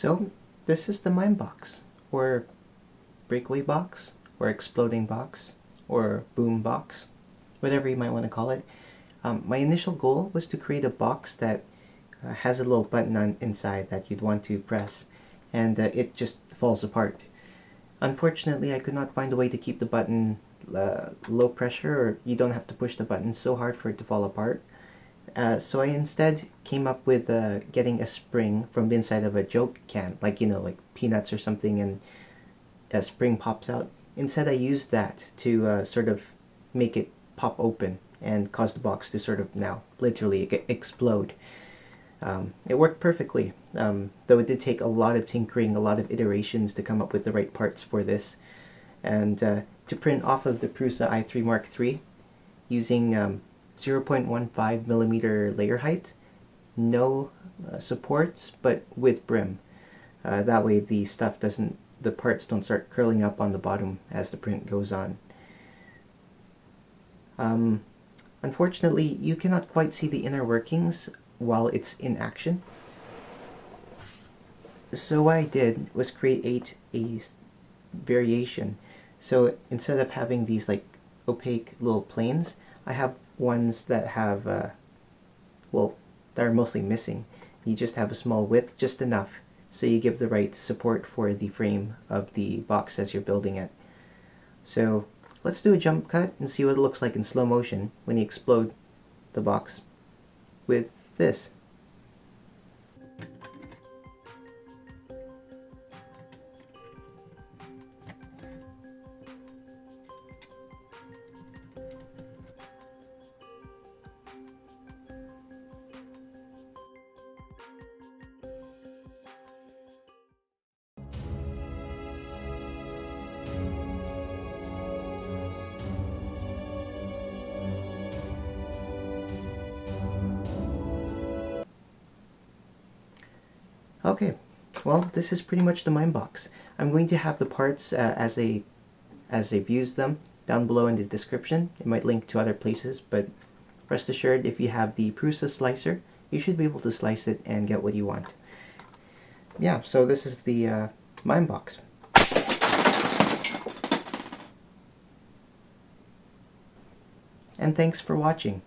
So this is the mine box, or breakaway box, or exploding box, or boom box, whatever you might want to call it. My initial goal was to create a box that has a little button on inside that you'd want to press, and it just falls apart. Unfortunately, I could not find a way to keep the button low pressure, or you don't have to push the button so hard for it to fall apart. So I instead came up with getting a spring from the inside of a Joke can, like, like peanuts or something, and a spring pops out. Instead, I used that to sort of make it pop open and cause the box to sort of now literally explode. It worked perfectly, though it did take a lot of tinkering, a lot of iterations to come up with the right parts for this. And to print off of the Prusa i3 Mark III using 0.15 millimeter layer height, no supports, but with brim. That way the parts don't start curling up on the bottom as the print goes on. Unfortunately, you cannot quite see the inner workings while it's in action. So what I did was create a variation. So instead of having these like opaque little planes, I have ones that have, that are mostly missing. You just have a small width, just enough, so you give the right support for the frame of the box as you're building it. So let's do a jump cut and see what it looks like in slow motion when you explode the box with this. Okay, well, this is pretty much the mine box. I'm going to have the parts as I've used them down below in the description. It might link to other places, but rest assured, if you have the Prusa slicer, you should be able to slice it and get what you want. Yeah, so this is the mine box. And thanks for watching.